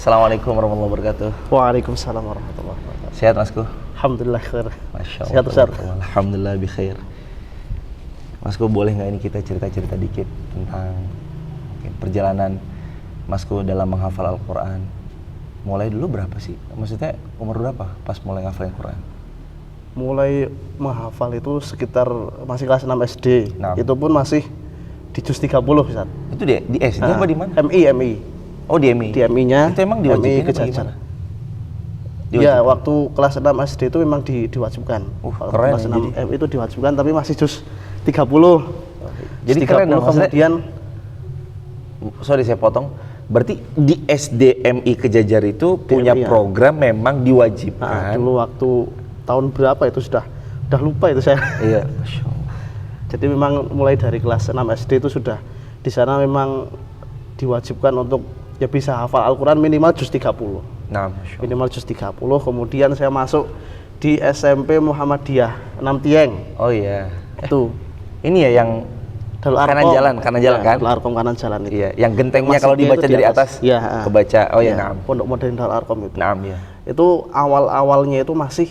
Assalamualaikum warahmatullahi wabarakatuh. Waalaikumsalam warahmatullahi wabarakatuh. Sehat Masku? Alhamdulillah khair. Masya Allah. Sehat Ustaz. Alhamdulillah bi khair. Masku, boleh nggak ini kita cerita-cerita dikit tentang perjalanan Masku dalam menghafal Al-Quran? Mulai dulu berapa sih? Maksudnya umur berapa pas mulai ngafalin Quran? Mulai menghafal itu sekitar masih kelas 6 SD. Nah. Itu pun masih di juz 30 Ustaz. Itu di SD apa di mana? MI. Oh di MI? Di MI-nya. Itu emang diwajibin MI apa gimana? Ya, waktu kelas 6 SD itu memang diwajibkan. Keren kelas 6 jadi. MI itu diwajibkan, tapi masih juz 30. Jadi 30 keren dong, kemudian. Sorry saya potong. Berarti di SDMI Kejajar itu punya DMI, ya. program memang diwajibkan. Dulu waktu tahun berapa itu sudah lupa itu saya. Iya, Masya Allah. Jadi memang mulai dari kelas 6 SD itu sudah di sana memang diwajibkan untuk ya bisa hafal Al-Quran minimal juz 30. Nah, Masya Allah. Minimal juz 30. Kemudian saya masuk di SMP Muhammadiyah 6 Tieng. Oh iya. Itu Ini ya yang kanan jalan ya, kan? Darul Arkom kanan jalan itu. Iya, yang gentengnya kalau Masjidnya dibaca itu di dari atas. atas Ya, kebaca. Oh ya, ya, naam. Pondok Modern Darul Arkom itu. Naam ya. Itu awal-awalnya itu masih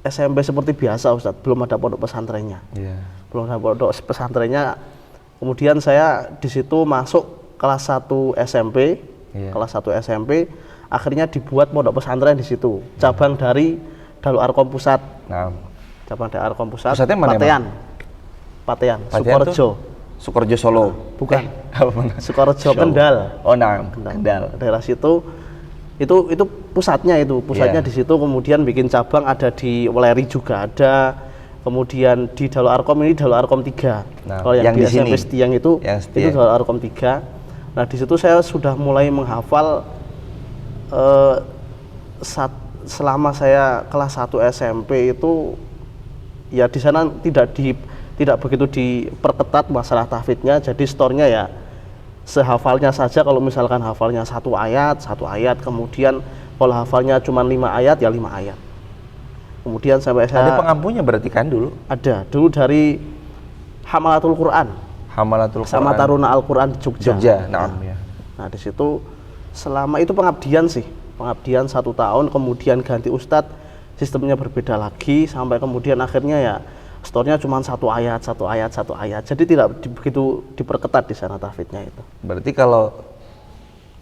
SMP seperti biasa Ustadz, belum ada pondok pesantrennya. Iya. Belum ada pondok pesantrennya. Kemudian saya di situ masuk kelas 1 SMP. Iya. Kelas 1 SMP akhirnya dibuat pondok pesantren di situ. Cabang dari Darul Arkom Pusat. Naam. Cabang dari Arkom Pusat. Pusatnya mana, Patean, Patean Sukorejo. Sukorejo Solo. Bukan. Apa mana? Sukorejo Insya Allah. Kendal. Oh, naam. Kendal. Daerah situ itu pusatnya Iya. di situ, kemudian bikin cabang ada di Weleri juga ada, kemudian di Darul Arkom ini Darul Arkom 3. Nah, kalau yang di SMP sini. Setiang itu Darul Arkom 3. Nah, di situ saya sudah mulai menghafal selama saya kelas 1 SMP itu ya di sana tidak begitu diperketat masalah tahfidnya, jadi stornya ya sehafalnya saja. Kalau misalkan hafalnya satu ayat, kemudian kalau hafalnya cuma 5 ayat ya 5 ayat. Kemudian sampai saya Ada pengampunya berarti kan dulu? Ada dulu dari Hamalatul Quran. Hamalatul Quran. Sama Taruna Al-Quran di Jogja. Naam ya. Nah, di situ selama itu pengabdian 1 tahun, kemudian ganti ustadz, sistemnya berbeda lagi sampai kemudian akhirnya ya storenya cuma satu ayat. Jadi tidak begitu diperketat di sana tahfidnya itu. Berarti kalau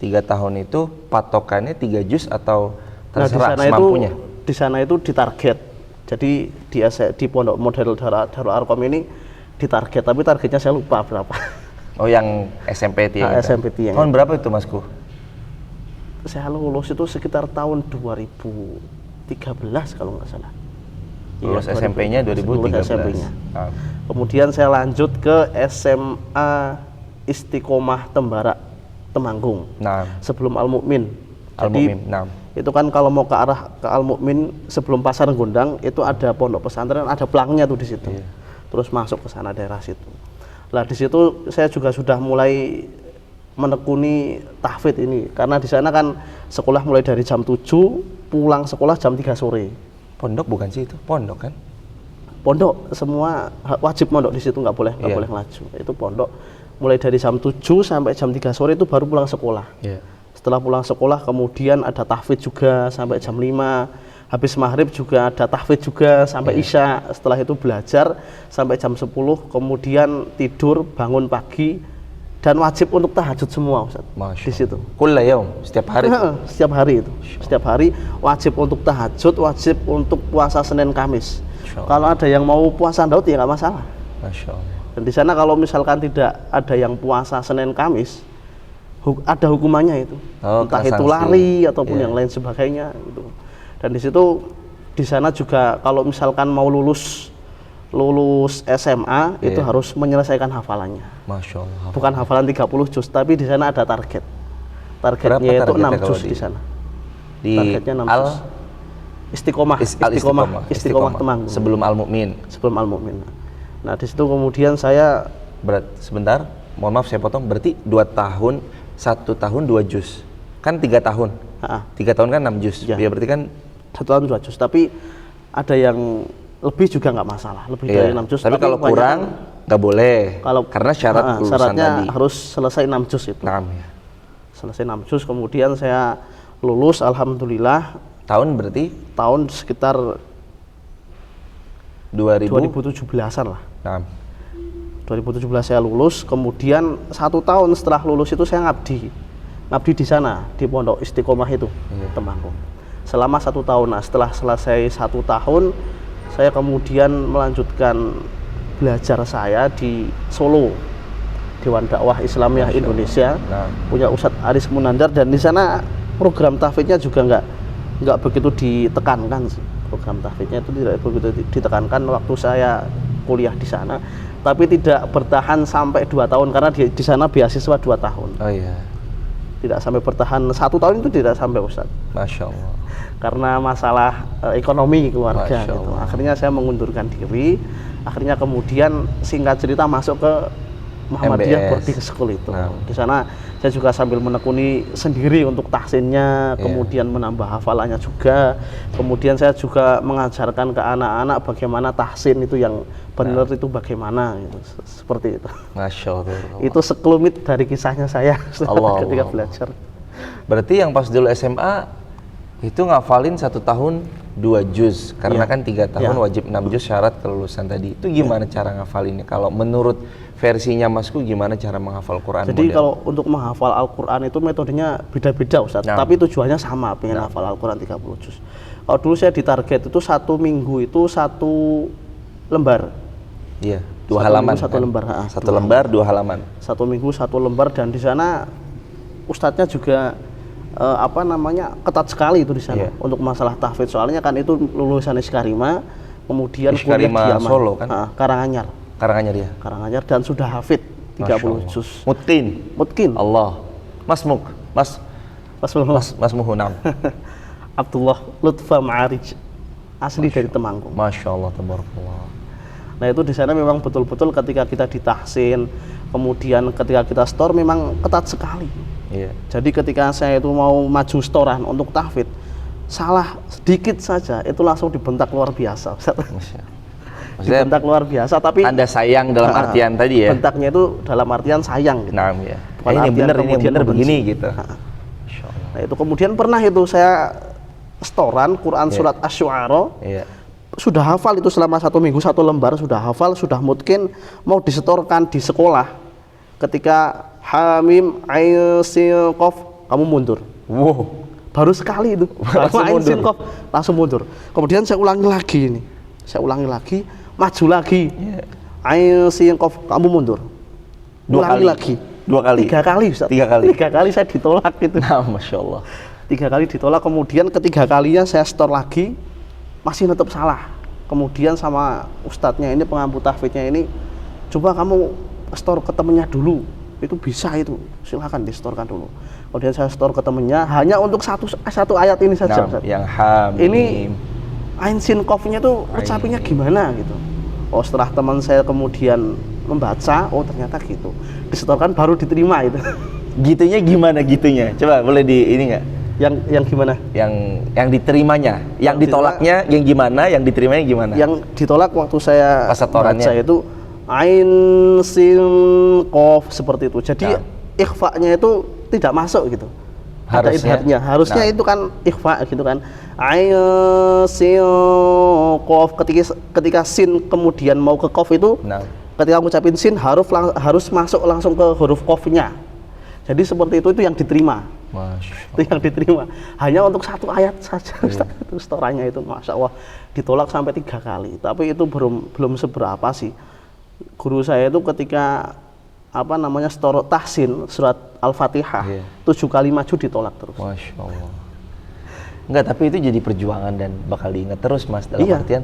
3 tahun itu patokannya 3 juz atau terserah semampunya? Di sana itu ditarget. Jadi di pondok model Darul Arkom ini ditarget, tapi targetnya saya lupa berapa. Oh, yang SMP Tieng. SMP Tieng. Tahun berapa itu, Masku? Saya lulus itu sekitar tahun 2013 kalau nggak salah. Lulus SMP-nya 2013. Lulus SMP-nya. Kemudian saya lanjut ke SMA Istiqomah Tembara Temanggung. Nah. Sebelum Al-Mukmin. Al-Mukmin. Nah. Itu kan kalau mau ke arah ke Al-Mukmin sebelum Pasar Gondang itu ada pondok pesantren, ada pelangnya tuh di situ. Iya. Terus masuk ke sana daerah situ. Lah di situ saya juga sudah mulai menekuni tahfidz ini karena di sana kan sekolah mulai dari jam 7, pulang sekolah jam 3 sore. Pondok bukan sih itu? Pondok kan? Pondok semua wajib mondok di situ, nggak boleh ngelaju. Itu pondok mulai dari jam 7 sampai jam 3 sore itu baru pulang sekolah. Iya. Setelah pulang sekolah kemudian ada tahfidz juga sampai jam 5. Habis maghrib juga ada tahfidz juga sampai isya. Setelah itu belajar sampai jam 10, kemudian tidur, bangun pagi, dan wajib untuk tahajud semua, Ustaz. Di situ. Kulla yaum, setiap hari. Setiap hari itu. Setiap hari wajib untuk tahajud, wajib untuk puasa Senin Kamis. Kalau ada yang mau puasa Daud ya nggak masalah. Masya Allah. Dan di sana kalau misalkan tidak ada yang puasa Senin Kamis, ada hukumannya itu. Entah itu lari ataupun yang lain sebagainya gitu. Dan di situ di sana juga kalau misalkan mau lulus SMA itu harus menyelesaikan hafalannya. Masya Allah. Bukan hafalan 30 juz, tapi di sana ada target. Targetnya itu 6 juz di sana. Targetnya 6 juz. Istiqomah Temanggung. Sebelum Al-Mukmin. Sebelum Al-Mukmin. Nah, di situ kemudian saya sebentar, mohon maaf saya potong. Berarti 2 tahun, 1 tahun 2 juz. Kan 3 tahun. 3 tahun kan 6 juz. Ya berarti kan 1 tahun 2 juz, tapi ada yang lebih juga nggak masalah, lebih dari 6 juz. Tapi kalau kurang nggak boleh. Karena syaratnya tadi harus selesai 6 juz itu. Nah, ya. Selesai 6 juz, kemudian saya lulus alhamdulillah Tahun berarti tahun sekitar 2017-an lah. Nah, 2017 saya lulus, kemudian 1 tahun setelah lulus itu saya ngabdi di sana di Pondok Istiqomah itu, Temanggung. Selama 1 tahun. Nah, setelah selesai 1 tahun, saya kemudian melanjutkan belajar saya di Solo, Dewan Dakwah Islamiyah Indonesia, punya Ustadz Aris Munandar, dan di sana program tahfidznya juga nggak begitu ditekankan sih. Program tahfidznya itu tidak begitu ditekankan waktu saya kuliah di sana, tapi tidak bertahan sampai 2 tahun karena di sana beasiswa 2 tahun. oh iya, Tidak sampai bertahan 1 tahun, itu tidak sampai Ustadz. Masya Allah. Karena masalah ekonomi keluarga Masya gitu. Allah. Akhirnya saya mengundurkan diri. Akhirnya kemudian singkat cerita masuk ke Muhammadiyah MBS. Boarding School itu. Nah. Di sana saya juga sambil menekuni sendiri untuk tahsinnya, kemudian menambah hafalannya juga. Kemudian saya juga mengajarkan ke anak-anak bagaimana tahsin itu yang benar itu bagaimana gitu. Seperti itu. Masya Allah. Itu sekelumit dari kisahnya saya Allah, ketika Allah. belajar. Berarti yang pas dulu SMA itu ngafalin 1 tahun 2 juz, karena Iya. kan 3 tahun Iya. wajib 6 juz syarat kelulusan tadi. Itu gimana cara ngafalinnya? Kalau menurut versinya Masku, gimana cara menghafal Quran? Jadi model? kalau untuk menghafal Al-Quran itu metodenya beda-beda Ustaz, Nah. tapi tujuannya sama, pengen hafal Al-Quran 30 juz. Kalau dulu saya ditarget itu 1 minggu itu 1 lembar. Iya, 2 Satu halaman. minggu 1 lembar, ha, 1 2 lembar 2 halaman. 1 minggu 1 lembar, dan di sana ustadznya juga ketat sekali itu di sana. Iya. Untuk masalah tahfidz, soalnya kan itu lulusan Iskarima, kemudian kuliah Iskarima di Yaman. Solo kan? Karanganyar. Karanganyar dia. Dan sudah hafid Masya 30 Allah. juz. Mutkin. Mungkin Allah. Masmuk. Masmuhu nam. Abdullah Lutfa Ma'arij, asli dari Temanggung. Masya Allah, tabarakallah. Nah itu di sana memang betul-betul ketika kita ditahsin, kemudian ketika kita store memang ketat sekali. Iya. Jadi ketika saya itu mau maju storan untuk tahfidz, salah sedikit saja itu langsung dibentak luar biasa, Ustaz. Masya Allah. Maksudnya Dibentak luar biasa, tapi Anda sayang dalam artian tadi ya? bentaknya itu dalam artian sayang gitu. Nah, ya. Bukan Ini artian bener, ini kemudian bener membenci. begini gitu. Masya Allah. Nah itu kemudian pernah itu saya storan Quran Iya. surat Asy-Syu'ara, Iya. sudah hafal itu selama 1 minggu 1 lembar, sudah hafal, sudah mungkin mau disetorkan di sekolah. Ketika Hamim Ain Sin Qaf, kamu mundur. Wow. Baru sekali itu. Langsung Ain Sin mundur. Qaf, langsung mundur. Kemudian saya ulangi lagi ini. Saya ulangi lagi, maju lagi. Iya. Ain Sin Qaf, kamu mundur. 2 Ulangi kali. lagi. 2 kali. 3 kali, Ustaz. 3 kali. 3 kali saya ditolak gitu. Nah, Masya Allah. 3 kali ditolak, kemudian ketiga kalinya saya store lagi, masih tetap salah. Kemudian sama ustadznya ini, pengampu tahfidznya ini, coba kamu store ke temennya dulu, itu bisa itu, silahkan di-storekan dulu. Kemudian saya store ke temennya, hanya untuk satu ayat ini saja. Nah, yang Hamim. Ini Ain Sin Qaf-nya tuh recapinya gimana gitu. Oh, setelah teman saya kemudian membaca, oh ternyata gitu, disetorkan baru diterima itu. Gitunya gimana gitunya? Coba boleh di ini nggak? Yang gimana? Yang diterimanya, yang ditolaknya yang gimana, yang diterimanya gimana? Yang ditolak waktu saya Pas setorannya. baca itu Ain Sin Qaf, seperti itu. Jadi Nah. ikhfa-nya itu tidak masuk gitu. Ada Harusnya. idharnya. Harusnya Nah. itu kan ikhfa gitu kan. Ain Sin Qaf, ketika sin kemudian mau ke qaf itu, Nah. ketika ngucapin sin harus masuk langsung ke huruf qafnya. Jadi seperti itu yang diterima. Masya Itu yang diterima hanya untuk 1 ayat saja. Ustaz. Itu setorannya itu Masya Allah ditolak sampai 3 kali, tapi itu belum seberapa sih. Guru saya itu ketika store tahsin surat Al-Fatihah, Iya. 7 kali maju ditolak terus. Masya Allah. Enggak, tapi itu jadi perjuangan dan bakal diingat terus, Mas, dalam Iya. artian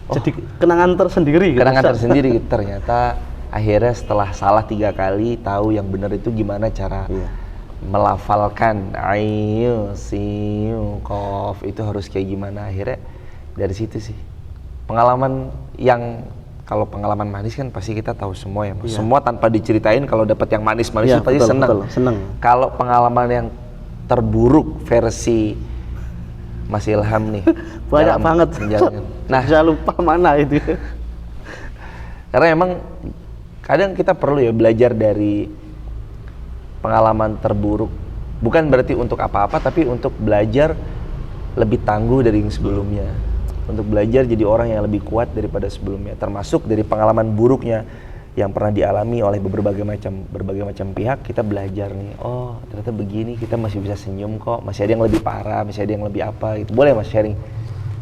Jadi kenangan tersendiri gitu, kenangan Ustaz. tersendiri gitu. Ternyata akhirnya setelah salah 3 kali tahu yang benar itu gimana cara Iya. melafalkan Ain Sin Qaf itu harus kayak gimana. Akhirnya dari situ sih pengalaman yang, kalau pengalaman manis kan pasti kita tahu semua ya, Mas. Iya. Semua tanpa diceritain, kalau dapat yang manis-manis Iya, itu pasti betul, senang. betul, senang. Kalau pengalaman yang terburuk versi Mas Ilham nih Banyak dalam banget. menjalankan. Nah, Bisa lupa mana itu. karena emang kadang kita perlu ya belajar dari pengalaman terburuk Bukan berarti untuk apa-apa, tapi untuk belajar lebih tangguh dari yang sebelumnya. Untuk belajar jadi orang yang lebih kuat daripada sebelumnya. Termasuk dari pengalaman buruknya yang pernah dialami oleh berbagai macam pihak, kita belajar nih, oh ternyata begini, kita masih bisa senyum kok, masih ada yang lebih parah, masih ada yang lebih apa gitu. Boleh Mas sharing?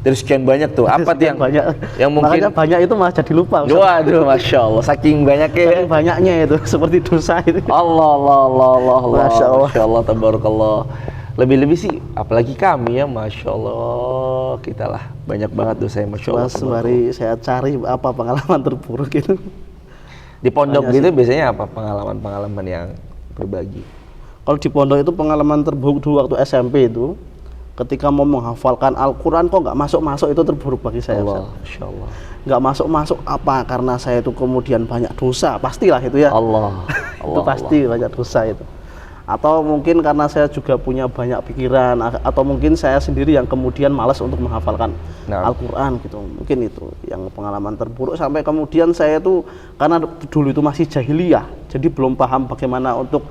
Dari sekian banyak tuh, apa tuh yang banyak, yang mungkin makanya banyak itu malah jadi lupa. Ustaz. Waduh, Masya Allah, saking banyaknya ya. Saking banyaknya itu, seperti dosa itu. Allah, Masya Allah. Masya Allah, tabarakallah. Lebih-lebih sih, apalagi kami ya, Masya Allah, kita lah banyak banget dosa yang Masya Allah. Mas, mari saya cari apa pengalaman terburuk itu. Di pondok Banyak gitu sih. biasanya apa pengalaman-pengalaman yang berbagi? Kalau di pondok itu pengalaman terburuk dulu waktu SMP itu, ketika mau menghafalkan Al-Quran kok nggak masuk-masuk, itu terburuk bagi saya. Allah, Ustaz. Masya Allah. Nggak masuk-masuk apa? Karena saya itu kemudian banyak dosa, pastilah itu ya. Allah, Itu pasti banyak dosa itu. Atau mungkin karena saya juga punya banyak pikiran, atau mungkin saya sendiri yang kemudian malas untuk menghafalkan Nah. Al-Quran gitu. Mungkin itu yang pengalaman terburuk, sampai kemudian saya itu karena dulu itu masih jahiliyah, jadi belum paham bagaimana untuk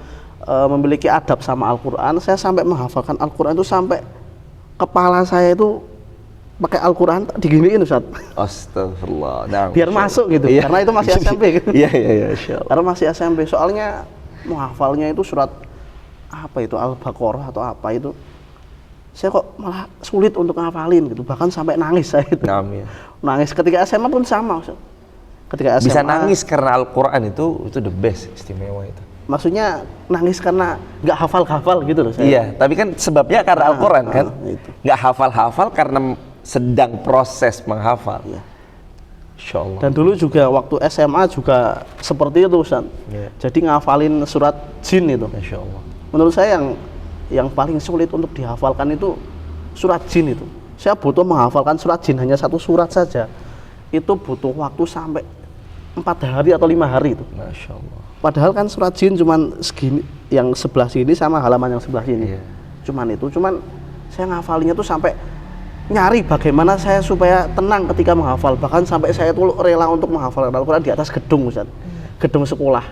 memiliki adab sama Al-Quran. Saya sampai menghafalkan Al-Quran itu sampai kepala saya itu pakai Al-Quran diginiin, Ustaz. Astagfirullah. Nah, Biar Masya masuk Allah. gitu, Iya. karena itu masih SMP gitu. Iya, Masya Allah. Karena masih SMP, soalnya menghafalnya itu surat apa itu, Al-Baqarah atau apa itu, saya kok malah sulit untuk ngafalin gitu, bahkan sampai nangis saya itu. Nah, ya. Nangis ketika SMA pun sama, Ustaz. Ketika SMA Bisa nangis karena Al-Quran itu the best, istimewa itu. maksudnya nangis karena nggak hafal-hafal gitu loh saya. Iya, tapi kan sebabnya karena Al-Quran kan, itu. nggak hafal-hafal karena sedang proses menghafal. Iya. Insya Allah. Dan dulu juga waktu SMA juga seperti itu, Ustaz. Iya. Jadi ngafalin surat jin itu. Masya Allah. Menurut saya yang paling sulit untuk dihafalkan itu surat jin itu. Saya butuh menghafalkan surat jin hanya satu surat saja. Itu butuh waktu sampai 4 hari atau 5 hari itu. Masya Allah. Padahal kan surat jin cuman segini, yang sebelah sini sama halaman yang sebelah sini. Iya. Cuman saya ngafalinya tuh sampai nyari bagaimana saya supaya tenang ketika menghafal. Bahkan sampai saya tuh rela untuk menghafal Al-Quran di atas gedung, Ustaz. Gedung sekolah.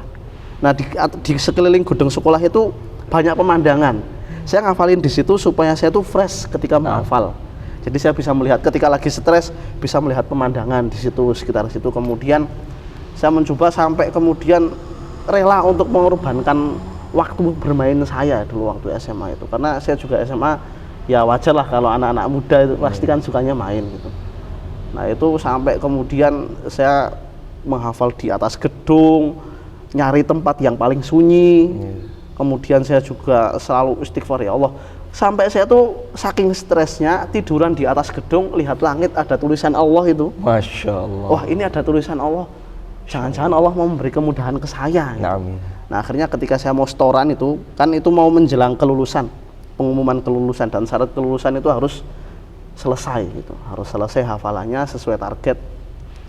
Nah, di sekeliling gedung sekolah itu banyak pemandangan. Saya ngafalin di situ supaya saya tuh fresh ketika menghafal. Jadi saya bisa melihat ketika lagi stres, bisa melihat pemandangan di situ, sekitar situ. Kemudian saya mencoba sampai kemudian rela untuk mengorbankan waktu bermain saya dulu waktu SMA itu. Karena saya juga SMA, ya wajar lah kalau anak-anak muda itu pasti kan sukanya main gitu. Nah itu sampai kemudian saya menghafal di atas gedung, nyari tempat yang paling sunyi. Kemudian saya juga selalu istighfar, ya Allah. Sampai saya tuh saking stresnya tiduran di atas gedung, lihat langit ada tulisan Allah itu. Masya Allah. Wah, ini ada tulisan Allah. Jangan-jangan Allah mau memberi kemudahan ke saya. Gitu. Amin. Nah akhirnya ketika saya mau setoran itu, kan itu mau menjelang kelulusan, pengumuman kelulusan, dan syarat kelulusan itu harus selesai gitu, harus selesai hafalannya sesuai target.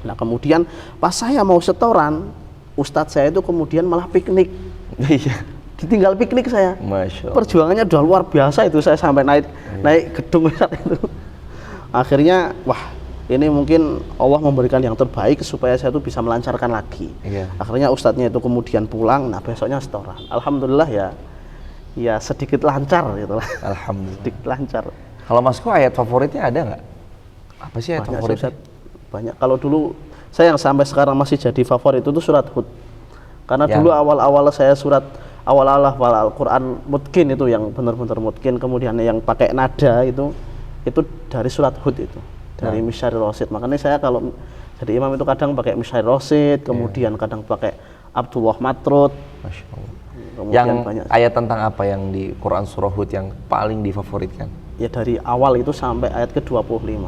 Nah kemudian pas saya mau setoran, ustadz saya itu kemudian malah piknik. Iya. Ditinggal piknik saya. Masya Allah. Perjuangannya udah luar biasa itu, saya sampai naik gedung saat itu. Akhirnya wah, ini mungkin Allah memberikan yang terbaik supaya saya itu bisa melancarkan lagi. Iya. Akhirnya ustadznya itu kemudian pulang, nah besoknya setoran. Alhamdulillah ya sedikit lancar gitu lah. Alhamdulillah. Sedikit lancar. Kalau Masku ayat favoritnya ada nggak? Apa sih ayat Banyak favoritnya? sih, Ustaz. Banyak. Kalau dulu saya yang sampai sekarang masih jadi favorit itu surat Hud. Karena Yang- dulu awal-awal saya awal-awal hafal Al-Quran mutkin itu yang benar-benar mutkin, kemudian yang pakai nada itu dari surat Hud itu, dari Misyair Rosid. Makanya saya kalau jadi imam itu kadang pakai Misyair Rosid, kemudian kadang pakai Abdullah Matrud. Masya Allah. Kemudian Yang banyak. ayat tentang apa yang di Quran surah Hud yang paling difavoritkan? Ya dari awal itu sampai ayat ke-25.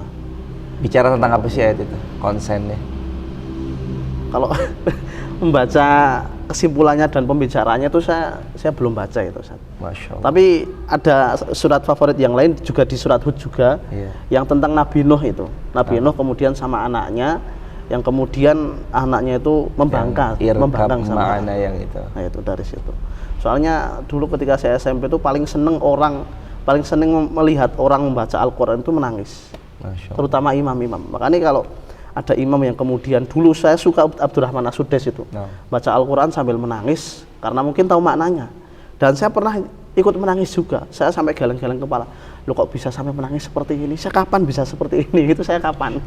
Bicara tentang apa sih ayat itu? Konsennya? Kalau membaca kesimpulannya dan pembicaraannya itu saya belum baca itu, Ustaz. Masya Allah. Tapi ada surat favorit yang lain juga di surat Hud juga, Iya. yang tentang Nabi Nuh itu. Nabi Nuh kemudian sama anaknya, yang kemudian anaknya itu membangkang sama. Ma'ana yang itu. Nah itu dari situ. Soalnya dulu ketika saya SMP itu paling seneng melihat orang membaca Al-Quran itu menangis, Masya Allah. terutama imam-imam. Makanya kalau ada imam yang kemudian dulu saya suka Abdurrahman As-Sudais itu, Nah. baca Al-Quran sambil menangis karena mungkin tahu maknanya. Dan saya pernah ikut menangis juga. Saya sampai geleng-geleng kepala. Loh kok bisa sampai menangis seperti ini? Saya kapan bisa seperti ini? Itu saya kapan?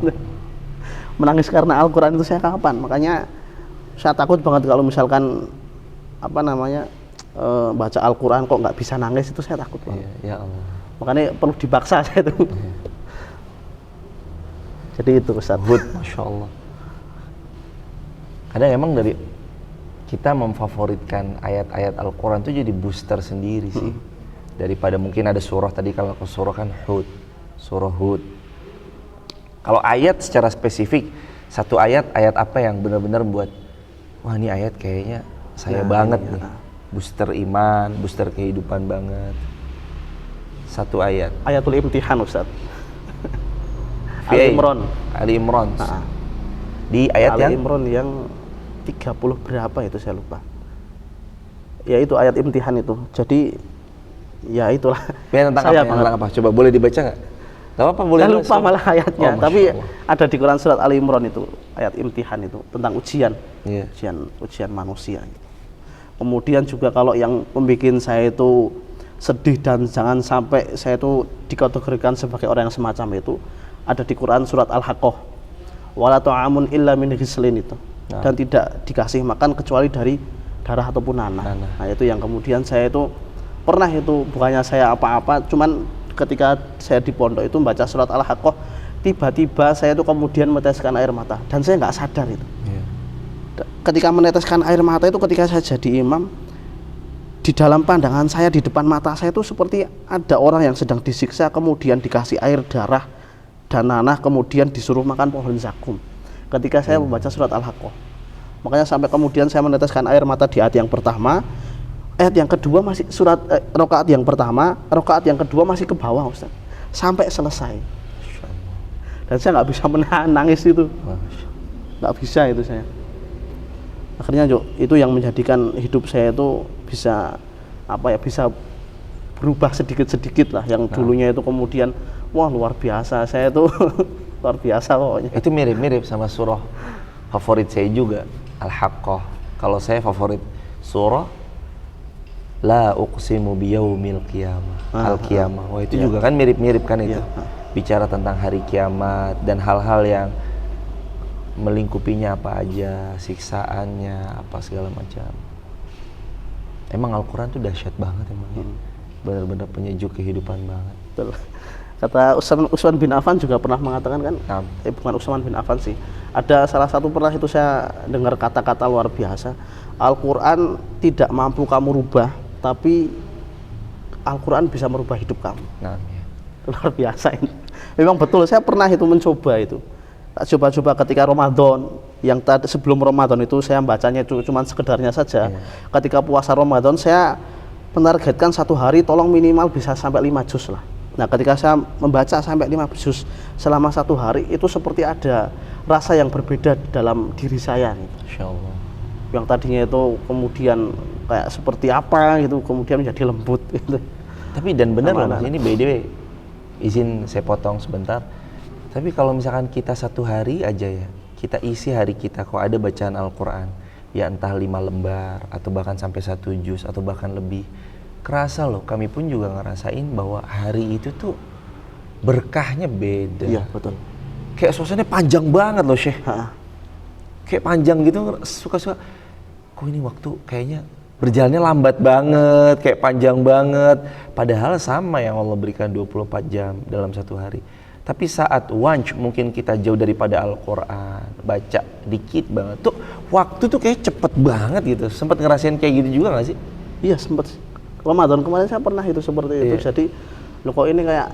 Menangis karena Al-Quran itu saya kapan? Makanya saya takut banget kalau misalkan apa namanya baca Al-Quran kok nggak bisa nangis, itu saya takut banget. Ya Allah. Makanya perlu dipaksa saya itu. Jadi itu Ustaz. Masya Allah. Kadang emang dari kita memfavoritkan ayat-ayat Al-Quran itu jadi booster sendiri sih. Daripada mungkin ada surah tadi, kalau ke surah kan Hud, surah Hud. Kalau ayat secara spesifik, satu ayat apa yang benar-benar buat, wah ini ayat kayaknya saya banget nih. Booster iman, booster kehidupan banget. Satu ayat. Ayatul Imtihan Ustaz. Ali Imran. Di ayat Ali Imran yang 30 berapa itu saya lupa. Ya itu ayat imtihan itu. Jadi ya itulah. Ya, tentang apa? Coba boleh dibaca nggak? Gak apa-apa, boleh. Saya lupa malah ayatnya. Tapi ada di Quran surat Ali Imran itu ayat imtihan itu tentang ujian. Ujian manusia. Kemudian juga kalau yang membuat saya itu sedih dan jangan sampai saya itu dikategorikan sebagai orang yang semacam itu, ada di Quran surat Al-Haqqah. Wala ta'amun illa min ghislin itu. Dan tidak dikasih makan kecuali dari darah ataupun nanah. Nah itu yang kemudian saya itu pernah itu, bukannya saya apa-apa, cuman ketika saya di pondok itu membaca surat Al-Haqqah, tiba-tiba saya itu kemudian meneteskan air mata dan saya nggak sadar itu. Ketika meneteskan air mata itu, ketika saya jadi imam, di dalam pandangan saya, di depan mata saya itu seperti ada orang yang sedang disiksa, kemudian dikasih air darah dan nanah, kemudian disuruh makan pohon zakum. Ketika saya membaca surat Al-Haqqah, makanya sampai kemudian saya meneteskan air mata di ayat yang pertama, ayat yang kedua masih rakaat yang pertama, rakaat yang kedua masih ke bawah Ustaz, sampai selesai. Dan saya nggak bisa menahan nangis itu, nggak bisa itu saya. Akhirnya itu yang menjadikan hidup saya itu bisa bisa berubah sedikit-sedikit lah. Yang dulunya itu kemudian wah luar biasa, saya itu luar biasa pokoknya. Itu mirip-mirip sama surah favorit saya juga, Al-Haqqah. Kalau saya favorit surah La uqsimu biyaumil qiyamah, Al-Qiyamah. Wah itu juga kan mirip-mirip kan itu. Bicara tentang hari kiamat dan hal-hal yang melingkupinya apa aja, siksaannya, apa segala macam. Emang Al-Quran tuh dahsyat banget emang. Benar-benar penyejuk kehidupan banget. Betul. Kata Utsman bin Affan juga pernah mengatakan kan, bukan Utsman bin Affan sih, ada salah satu pernah itu saya dengar kata-kata luar biasa, Al-Quran tidak mampu kamu rubah, tapi Al-Quran bisa merubah hidup kamu. Luar biasa ini. Memang betul, saya pernah itu mencoba itu. Coba-coba ketika Ramadan, yang tadi sebelum Ramadan itu saya bacanya itu cuma sekedarnya saja. Ketika puasa Ramadan saya menargetkan satu hari tolong minimal bisa sampai 5 juz lah. Nah ketika saya membaca sampai 5 juz selama satu hari, itu seperti ada rasa yang berbeda dalam diri saya gitu. Insya Allah. Yang tadinya itu kemudian kayak seperti apa gitu, kemudian menjadi lembut gitu. Tapi dan benar loh Mas, ini by the way, izin saya potong sebentar. Tapi kalau misalkan kita satu hari aja ya, kita isi hari kita kok ada bacaan Al-Quran, ya entah 5 lembar atau bahkan sampai 1 juz atau bahkan lebih, kerasa loh, kami pun juga ngerasain bahwa hari itu tuh berkahnya beda. Iya betul. Kayak suasananya panjang banget loh Syekh. Kayak panjang gitu, suka-suka. Kok ini waktu kayaknya berjalannya lambat banget, kayak panjang banget. Padahal sama yang Allah berikan 24 jam dalam satu hari. Tapi saat once mungkin kita jauh daripada Al-Quran, baca dikit banget tuh, waktu tuh kayak cepet banget gitu. Sempat ngerasain kayak gitu juga gak sih? Iya sempet. Ramadan kemarin saya pernah itu seperti itu. Jadi loh kok ini kayak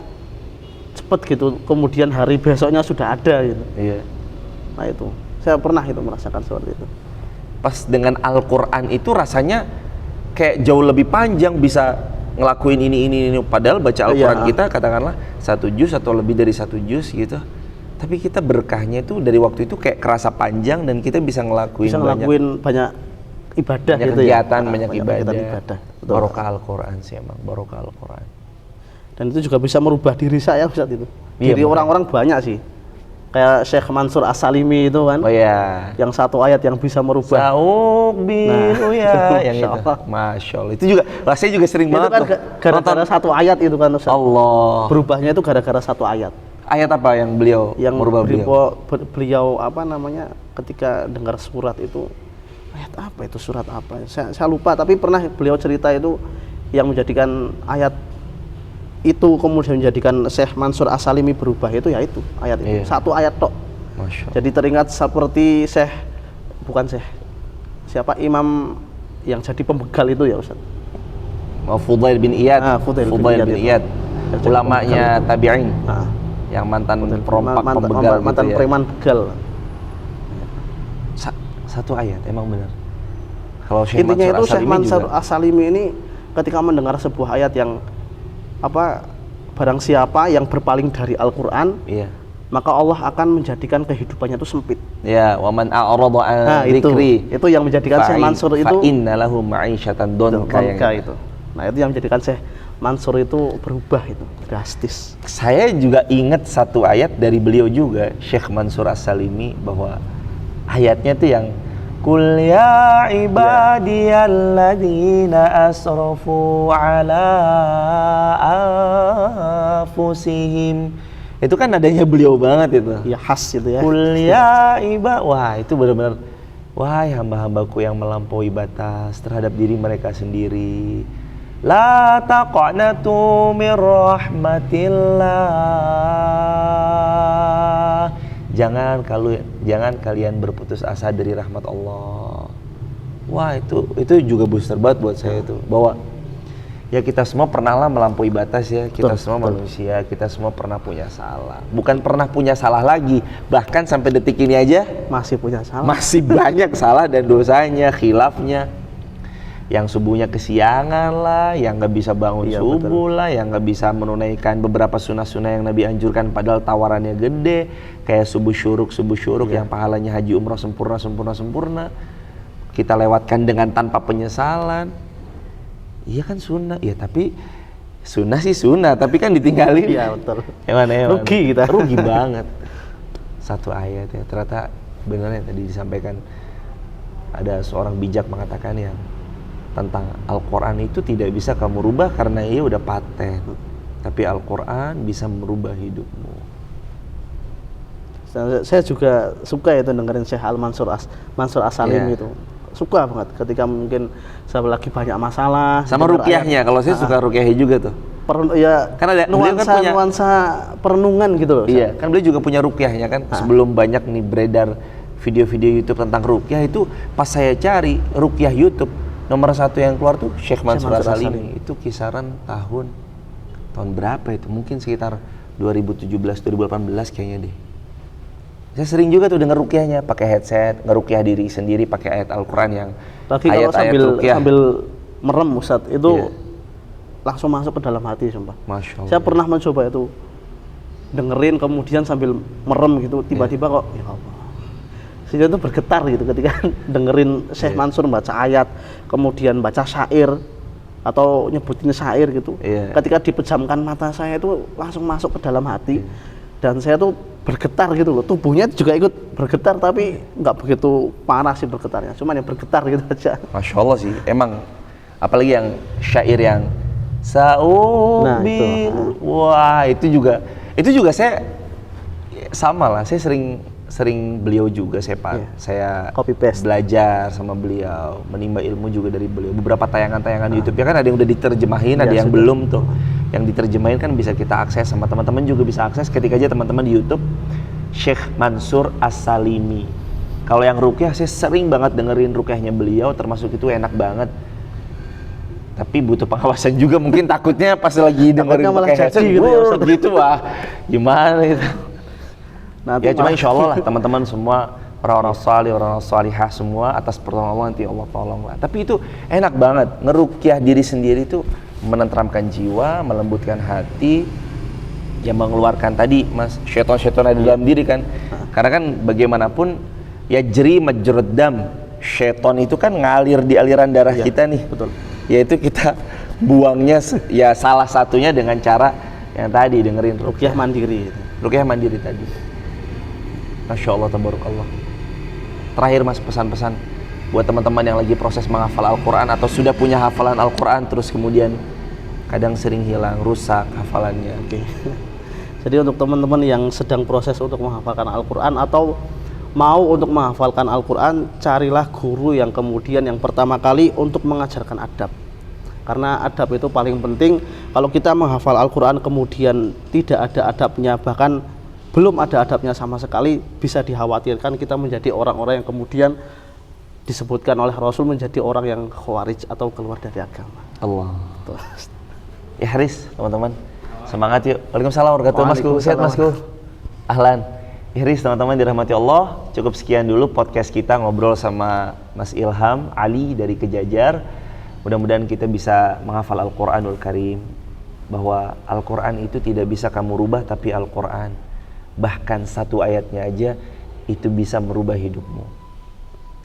cepet gitu, kemudian hari besoknya sudah ada gitu. Nah itu, saya pernah itu merasakan seperti itu. Pas dengan Al-Quran itu rasanya kayak jauh lebih panjang, bisa ngelakuin ini. Padahal baca Al-Quran kita katakanlah 1 juz atau lebih dari 1 juz gitu. Tapi kita berkahnya itu dari waktu itu kayak kerasa panjang dan kita bisa ngelakuin banyak ibadah banyak gitu kegiatan, ya. banyak ibadah. Betul. Barokah Al-Quran sih emang, barokah Al-Quran. Dan itu juga bisa merubah diri saya Ustaz itu. Jadi orang-orang banyak sih. Kayak Syekh Mansur As-Salimi itu kan. Oh ya. Yang satu ayat yang bisa merubah. Sauk biru ya, yang Masya itu. Allah. Masya Allah. Itu juga, saya juga sering Itu banget kan tuh. gara-gara satu ayat itu kan Ustaz. Allah. Berubahnya itu gara-gara satu ayat. Ayat apa yang beliau Yang merubah beliau? beliau apa namanya ketika dengar surat itu, ayat apa itu, surat apa? Saya lupa, tapi pernah beliau cerita itu yang menjadikan ayat itu kemudian menjadikan Syekh Mansur As-Salimi berubah itu ya itu ayat itu. Iya. Satu ayat tok. Masya Allah. Jadi teringat seperti siapa imam yang jadi pembegal itu ya Ustaz. Fudail bin Iyad. Fudail bin bin Iyad Iyad. Yang jadi Ulamanya tabi'in. Nah, Yang mantan perompak pembegal mantan gitu ya. preman begal. Satu ayat, emang benar. Kalau Syekh Intinya itu Syekh As-Salimi Mansur juga. As-Salimi ini ketika mendengar sebuah ayat yang barang siapa yang berpaling dari Al-Qur'an, Iya. maka Allah akan menjadikan kehidupannya itu sempit. Ya, wa man a'rada an dzikri. Itu yang menjadikan Syekh Mansur itu fa inna lahu ma'isyatan donka itu. Nah, itu yang menjadikan Syekh Mansur itu berubah itu drastis. Saya juga ingat satu ayat dari beliau juga, Syekh Mansur As-Salimi, bahwa ayatnya itu yang Qul ya ibadiyalladzina asrafu ala anfusihim. Itu kan nadanya beliau banget itu. Ya khas itu ya. Qul ya wah itu benar-benar, wahai hamba-hambaku yang melampaui batas terhadap diri mereka sendiri. La taqnatu min rahmatillah. Jangan kalian berputus asa dari rahmat Allah. Wah, itu juga booster banget buat saya itu, bahwa ya kita semua pernahlah melampaui batas ya. Kita semua manusia, kita semua pernah punya salah. Bukan pernah punya salah lagi, bahkan sampai detik ini aja Masih punya salah. masih banyak salah dan dosanya, khilafnya. Yang subuhnya kesiangan lah, yang nggak bisa bangun subuh lah, yang nggak bisa menunaikan beberapa sunnah-sunnah yang Nabi anjurkan padahal tawarannya gede, kayak subuh syuruk yang pahalanya haji umrah sempurna, kita lewatkan dengan tanpa penyesalan. Iya kan sunnah, ya tapi sunnah sih sunnah, tapi kan ditinggalin. Iya betul. Rugi kita. Rugi banget. Satu ayat ya, ternyata benar yang tadi disampaikan, ada seorang bijak mengatakan yang tentang Al-Quran itu tidak bisa kamu rubah karena ia udah paten, tapi Al-Quran bisa merubah hidupmu. Saya juga suka itu dengerin Syekh Mansur As-Salimi itu. Suka banget ketika mungkin saya lagi banyak masalah. Sama ruqyahnya, kalau saya suka ruqyahnya juga tuh. Kan ada nuansa perenungan gitu loh. Iya, kan beliau juga punya ruqyahnya kan. Sebelum banyak nih beredar video-video YouTube tentang ruqyah itu, pas saya cari ruqyah YouTube, nomor satu yang keluar tuh Syekh Mansur As-Salimi. Itu kisaran tahun berapa itu? Mungkin sekitar 2017-2018 kayaknya deh. Saya sering juga tuh denger ruqyahnya pakai headset, ngeruqyah diri sendiri pakai ayat Al-Quran yang lagi kalau sambil merem Ustaz itu langsung masuk ke dalam hati sumpah. Masya Allah. Saya pernah mencoba itu dengerin kemudian sambil merem gitu, tiba-tiba kok ya Allah. Saya itu bergetar gitu ketika dengerin Syekh Mansur baca ayat, kemudian baca syair atau nyebutin syair gitu. Ketika dipejamkan mata saya itu langsung masuk ke dalam hati dan saya tuh bergetar gitu loh. Tubuhnya juga ikut bergetar tapi nggak begitu parah sih bergetarnya, cuman yang bergetar gitu aja. Masya Allah sih, emang apalagi yang syair yang wah itu juga saya sama lah, saya sering beliau juga, saya copy paste, belajar sama beliau, menimba ilmu juga dari beliau. Beberapa tayangan-tayangan di YouTube ya kan ada yang udah diterjemahin, ada yang belum tuh. Yang diterjemahin kan bisa kita akses, sama teman-teman juga bisa akses. Ketik aja teman-teman di YouTube Syekh Mansur As-Salimi. Kalau yang ruqyah saya sering banget dengerin ruqyahnya beliau, termasuk itu enak banget. Tapi butuh pengawasan juga, mungkin takutnya pas lagi dengerin pakai headset gitu wah gimana itu. Nah, ya cuma insya Allah lah teman-teman semua orang-orang salih, orang-orang salihah semua atas pertolongan Allah nanti Allah tolong lah. Tapi itu enak banget, ngeruqyah diri sendiri itu menenteramkan jiwa, melembutkan hati, yang mengeluarkan tadi mas syaitan-syaitan ada dalam diri kan. Karena kan bagaimanapun ya jeri majrud dam, syaitan itu kan ngalir di aliran darah kita nih. Betul. Yaitu kita buangnya ya salah satunya dengan cara yang tadi dengerin ruqyah mandiri. Ruqyah mandiri tadi. Masya Allah, tabarakallah. Terakhir Mas, pesan-pesan buat teman-teman yang lagi proses menghafal Al-Quran atau sudah punya hafalan Al-Quran terus kemudian kadang sering hilang, rusak hafalannya. Oke. Jadi untuk teman-teman yang sedang proses untuk menghafalkan Al-Quran atau mau untuk menghafalkan Al-Quran, carilah guru yang kemudian yang pertama kali untuk mengajarkan adab. Karena adab itu paling penting. Kalau kita menghafal Al-Quran kemudian tidak ada adabnya, bahkan belum ada adabnya sama sekali, bisa dikhawatirkan kita menjadi orang-orang yang kemudian disebutkan oleh Rasul menjadi orang yang khawarij atau keluar dari agama. Allah. Ya Haris, teman-teman. Semangat yuk. Waalaikumsalam warahmatullahi wabarakatuh. Sehat Masku. Ahlan. Haris, teman-teman dirahmati Allah. Cukup sekian dulu podcast kita ngobrol sama Mas Ilham Ali dari Kejajar. Mudah-mudahan kita bisa menghafal Al-Quranul Karim. Bahwa Al-Quran itu tidak bisa kamu rubah, tapi Al-Quran bahkan satu ayatnya aja itu bisa merubah hidupmu.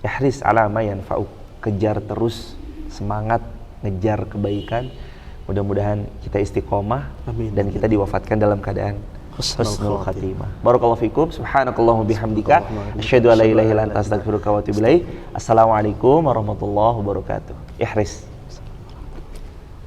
Ihris ala ma yanfa'uk, kejar terus, semangat ngejar kebaikan. Mudah-mudahan kita istiqomah. Amin. Dan kita diwafatkan dalam keadaan husnul khatimah. Barakallahu fikum, subhanakallahumma bihamdika, asyhadu an la ilaha illa anta astaghfiruka wa atubu ilaik. Assalamualaikum warahmatullahi wabarakatuh. Ihris.